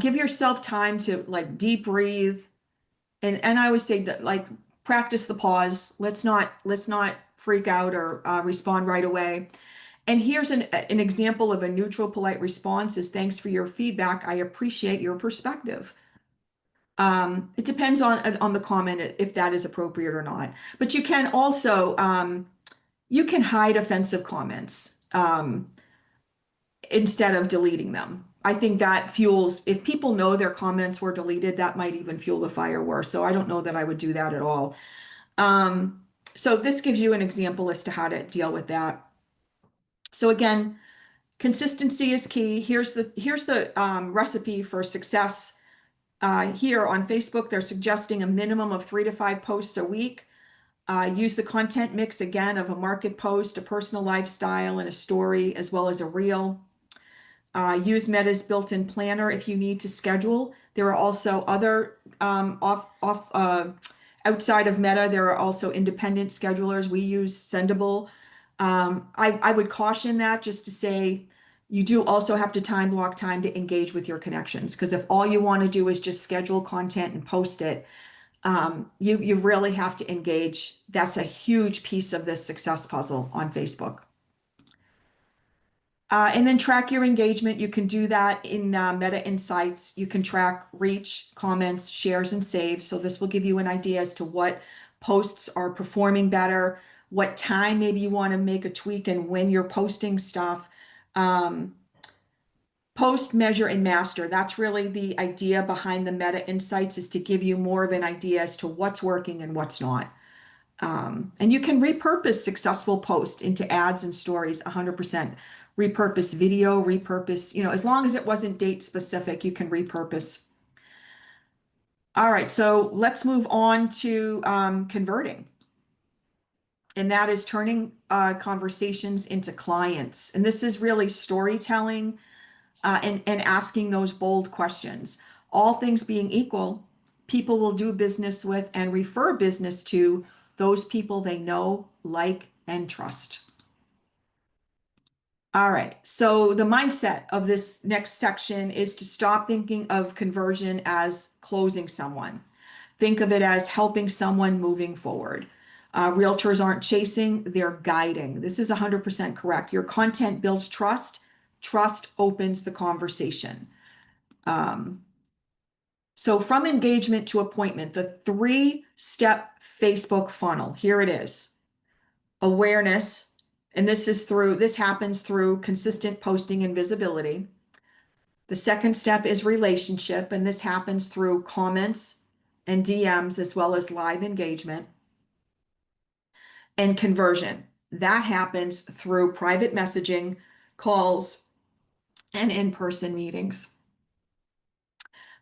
Speaker 1: Give yourself time to like deep breathe. And I always say that, like, practice the pause. Let's not freak out or respond right away. And here's an example of a neutral, polite response is thanks for your feedback. I appreciate your perspective. It depends on the comment if that is appropriate or not. But you can also you can hide offensive comments instead of deleting them. I think that fuels, if people know their comments were deleted, that might even fuel the fire worse. So I don't know that I would do that at all. So this gives you an example as to how to deal with that. So again, consistency is key. Here's the recipe for success. Here on Facebook, they're suggesting a minimum of 3 to 5 posts a week. Use the content mix again of a market post, a personal lifestyle, and a story, as well as a reel. Use Meta's built-in planner if you need to schedule. There are also other outside of Meta, there are also independent schedulers. We use Sendable. I would caution that just to say you do also have to time block time to engage with your connections, because if all you want to do is just schedule content and post it, you really have to engage. That's a huge piece of this success puzzle on Facebook. And then track your engagement. You can do that in Meta Insights. You can track reach, comments, shares, and saves. So this will give you an idea as to what posts are performing better, what time maybe you want to make a tweak and when you're posting stuff. Post, measure, and master. That's really the idea behind the Meta Insights, is to give you more of an idea as to what's working and what's not. And you can repurpose successful posts into ads and stories 100%. Repurpose video, repurpose, as long as it wasn't date specific, you can repurpose. All right, so let's move on to converting. And that is turning conversations into clients. And this is really storytelling and asking those bold questions. All things being equal, people will do business with and refer business to those people they know, like, and trust. All right. So the mindset of this next section is to stop thinking of conversion as closing someone. Think of it as helping someone moving forward. Realtors aren't chasing, they're guiding. This is 100% correct. Your content builds trust. Trust opens the conversation. Um, so from engagement to appointment, the three-step Facebook funnel, here it is. Awareness, and this happens through consistent posting and visibility. The second step is relationship, and this happens through comments and DMs as well as live engagement. And conversion, that happens through private messaging, calls, and in-person meetings.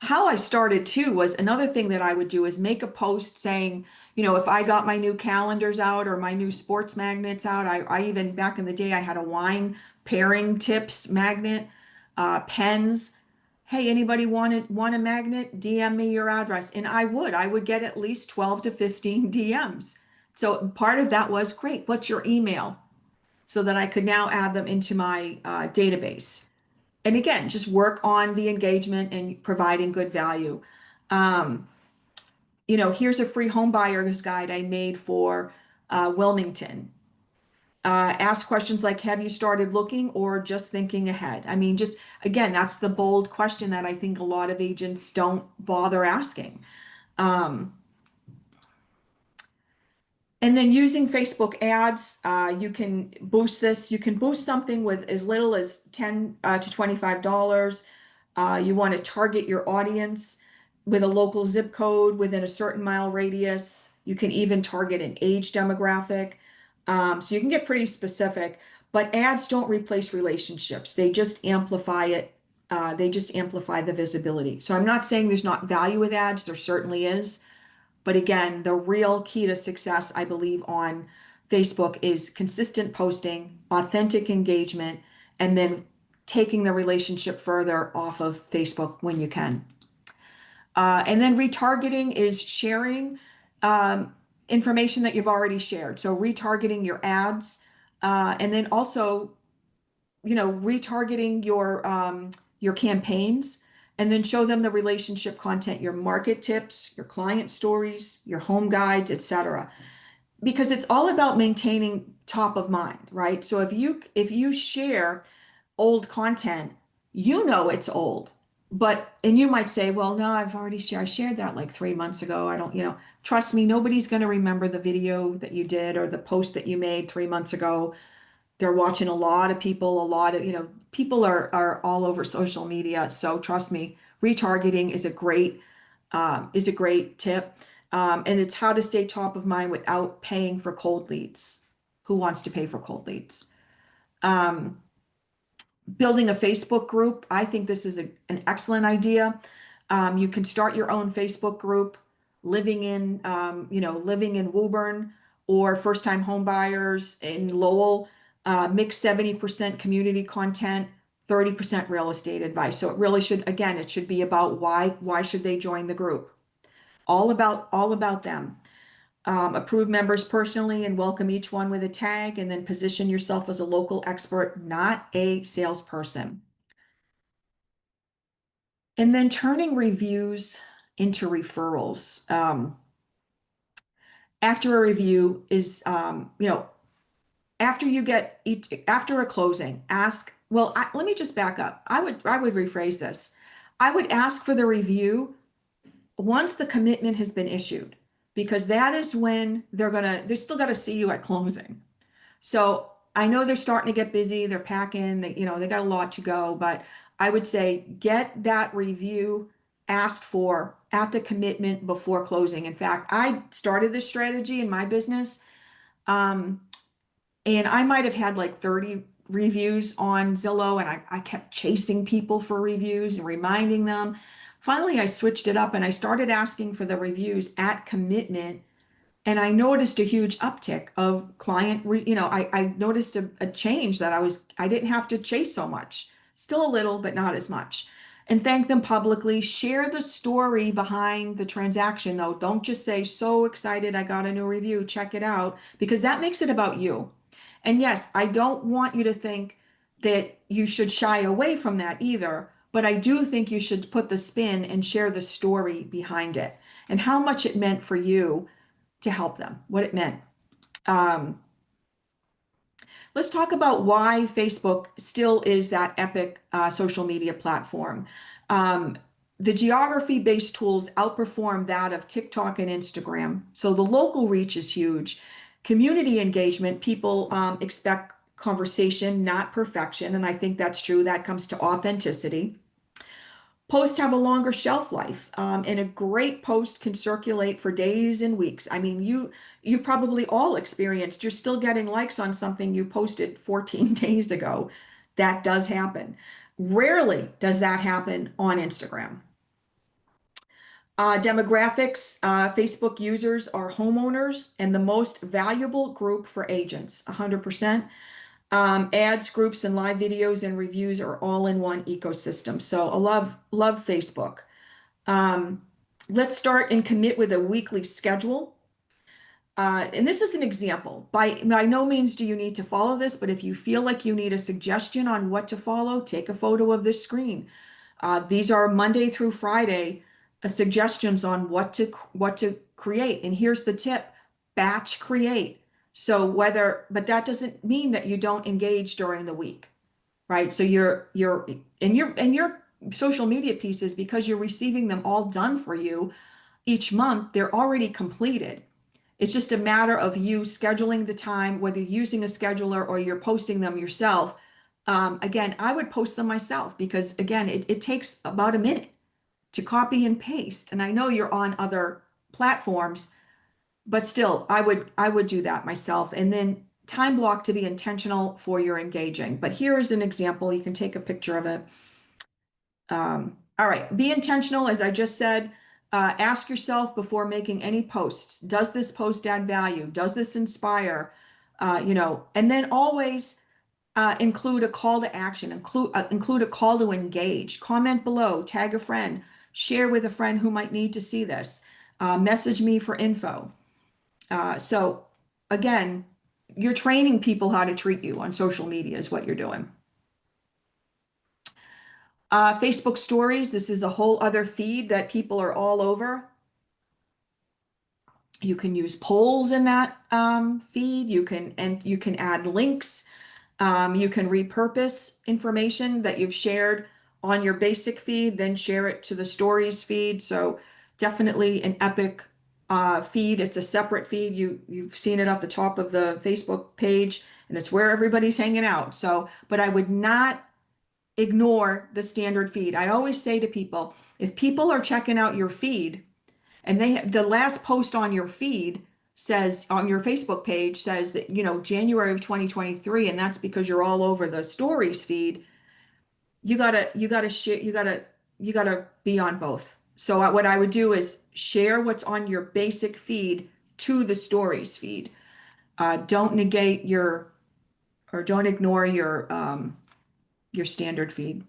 Speaker 1: How I started too was another thing that I would do is make a post saying, if I got my new calendars out or my new sports magnets out, I even back in the day, I had a wine pairing tips magnet, pens. Hey, anybody want a magnet? DM me your address. And I would get at least 12 to 15 DMs. So part of that was great. What's your email? So that I could now add them into my database. And again, just work on the engagement and providing good value. Um, here's a free home buyer's guide I made for Wilmington. Ask questions like, have you started looking or just thinking ahead? I mean, just again, that's the bold question that I think a lot of agents don't bother asking. Um, And then using Facebook ads, you can boost this. You can boost something with as little as $10 to $25. You want to target your audience with a local zip code within a certain mile radius. You can even target an age demographic. So you can get pretty specific, but ads don't replace relationships. They just amplify it. They just amplify the visibility. So I'm not saying there's not value with ads. There certainly is. But again, the real key to success, I believe, on Facebook is consistent posting, authentic engagement, and then taking the relationship further off of Facebook when you can. And then retargeting is sharing information that you've already shared. So retargeting your ads, and then also, retargeting your campaigns and then show them the relationship content, your market tips, your client stories, your home guides, etc. Because it's all about maintaining top of mind, right? So if you share old content, it's old. And you might say, well, no, I shared that like 3 months ago. I don't, trust me, nobody's going to remember the video that you did or the post that you made 3 months ago. They're watching a lot of people, people are all over social media. So trust me, retargeting is a great tip. And it's how to stay top of mind without paying for cold leads. Who wants to pay for cold leads? Um, Building a Facebook group. I think this is an excellent idea. You can start your own Facebook group, living in Woburn or first-time home buyers in Lowell. Mix 70% community content, 30% real estate advice. So it really should, again, it should be about why should they join the group? All about them. Approve members personally and welcome each one with a tag, and then position yourself as a local expert, not a salesperson. And then turning reviews into referrals. After a review is, after a closing, let me just back up. I would rephrase this. I would ask for the review once the commitment has been issued, because that is when they're still got to see you at closing. So I know they're starting to get busy, they're packing, they got a lot to go, but I would say get that review asked for at the commitment before closing. In fact, I started this strategy in my business, and I might have had like 30 reviews on Zillow, and I kept chasing people for reviews and reminding them. Finally, I switched it up and I started asking for the reviews at commitment. And I noticed a huge uptick of I noticed a change that I didn't have to chase so much. Still a little, but not as much. And thank them publicly. Share the story behind the transaction, though. Don't just say, so excited, I got a new review, check it out, because that makes it about you. And yes, I don't want you to think that you should shy away from that either, but I do think you should put the spin and share the story behind it and how much it meant for you to help them, what it meant. Um, let's talk about why Facebook still is that epic social media platform. Um, the geography-based tools outperform that of TikTok and Instagram. So the local reach is huge. Community engagement, people expect conversation, not perfection. And I think that's true. That comes to authenticity. Posts have a longer shelf life, and a great post can circulate for days and weeks. I mean, you've probably all experienced you're still getting likes on something you posted 14 days ago. That does happen. Rarely does that happen on Instagram. Demographics, Facebook users are homeowners and the most valuable group for agents, 100%. Ads, groups, and live videos and reviews are all in one ecosystem. So I love Facebook. Um, let's start and commit with a weekly schedule. And this is an example. By no means do you need to follow this, but if you feel like you need a suggestion on what to follow, take a photo of this screen. These are Monday through Friday suggestions on what to create. And here's the tip: batch create. So but that doesn't mean that you don't engage during the week, right? So your social media pieces, because you're receiving them all done for you each month, they're already completed. It's just a matter of you scheduling the time, whether you're using a scheduler or you're posting them yourself. Again, I would post them myself because, again, it takes about a minute to copy and paste. And I know you're on other platforms, but still, I would do that myself. And then time block to be intentional for your engaging. But here is an example. You can take a picture of it. All right, be intentional, as I just said. Ask yourself before making any posts, does this post add value? Does this inspire? And then always include a call to action, include a call to engage, comment below, tag a friend, share with a friend who might need to see this, message me for info. So again, you're training people how to treat you on social media is what you're doing. Facebook stories, this is a whole other feed that people are all over. You can use polls in that feed. You can add links. You can repurpose information that you've shared on your basic feed, then share it to the stories feed. So definitely an epic feed. It's a separate feed. You've seen it at the top of the Facebook page, and it's where everybody's hanging out. So, but I would not ignore the standard feed. I always say to people, if people are checking out your feed and the last post on your feed says on your Facebook page says that, January of 2023, and that's because you're all over the stories feed, you gotta share, you gotta be on both. So what I would do is share what's on your basic feed to the stories feed. Don't don't ignore your standard feed.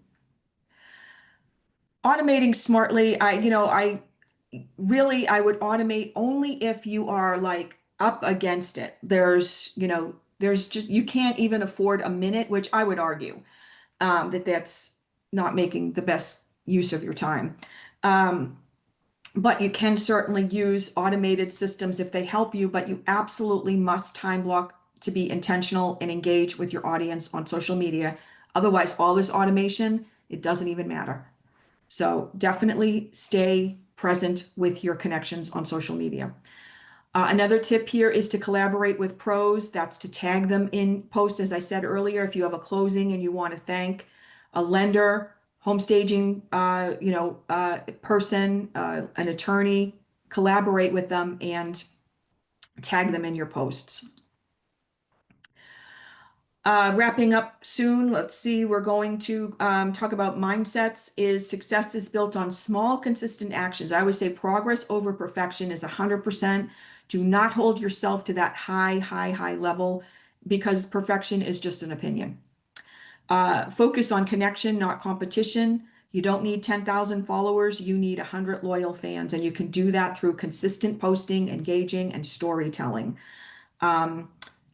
Speaker 1: Automating smartly, I would automate only if you are like up against it. There's just, you can't even afford a minute, which I would argue that's not making the best use of your time. But you can certainly use automated systems if they help you, but you absolutely must time block to be intentional and engage with your audience on social media. Otherwise, all this automation, it doesn't even matter. So definitely stay present with your connections on social media. Another tip here is to collaborate with pros. That's to tag them in posts. As I said earlier, if you have a closing and you want to thank a lender, home staging, person, an attorney, collaborate with them and tag them in your posts. Wrapping up soon, let's see, we're going to talk about mindsets. Success is built on small, consistent actions. I always say progress over perfection is 100%. Do not hold yourself to that high level because perfection is just an opinion. Focus on connection, not competition. You don't need 10,000 followers. You need 100 loyal fans, and you can do that through consistent posting, engaging, and storytelling.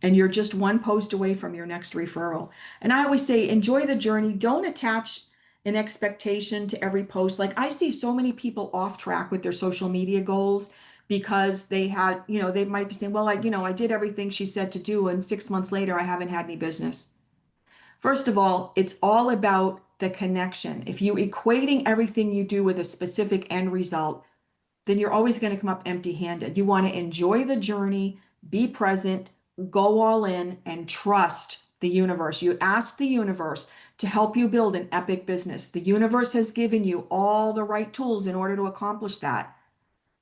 Speaker 1: and you're just one post away from your next referral. And I always say, enjoy the journey. Don't attach an expectation to every post. Like I see so many people off track with their social media goals because they had, they might be saying, well, I did everything she said to do, and 6 months later, I haven't had any business. First of all, it's all about the connection. If you equating everything you do with a specific end result, then you're always going to come up empty-handed. You want to enjoy the journey, be present, go all in, and trust the universe. You ask the universe to help you build an epic business. The universe has given you all the right tools in order to accomplish that,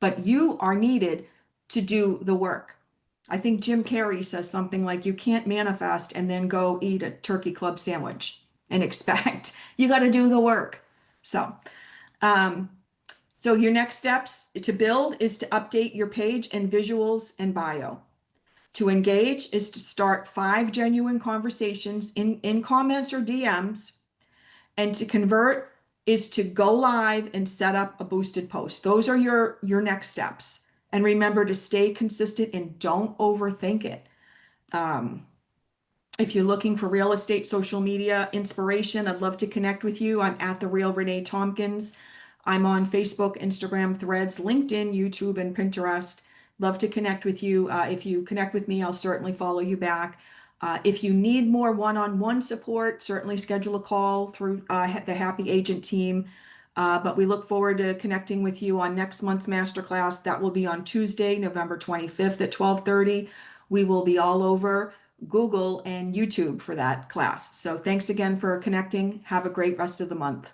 Speaker 1: but you are needed to do the work. I think Jim Carrey says something like, you can't manifest and then go eat a turkey club sandwich and expect. You got to do the work. Um, so your next steps to build is to update your page and visuals and bio. To engage is to start 5 genuine conversations in comments or DMs. And to convert is to go live and set up a boosted post. Those are your next steps. And remember to stay consistent and don't overthink it. If you're looking for real estate social media inspiration, I'd love to connect with you. I'm at The Real Renee Tompkins. I'm on Facebook, Instagram, Threads, LinkedIn, YouTube, and Pinterest. Love to connect with you. If you connect with me, I'll certainly follow you back. If you need more one-on-one support, certainly schedule a call through the Happy Agent team. But we look forward to connecting with you on next month's masterclass. That will be on Tuesday, November 25th at 12:30. We will be all over Google and YouTube for that class. So thanks again for connecting. Have a great rest of the month.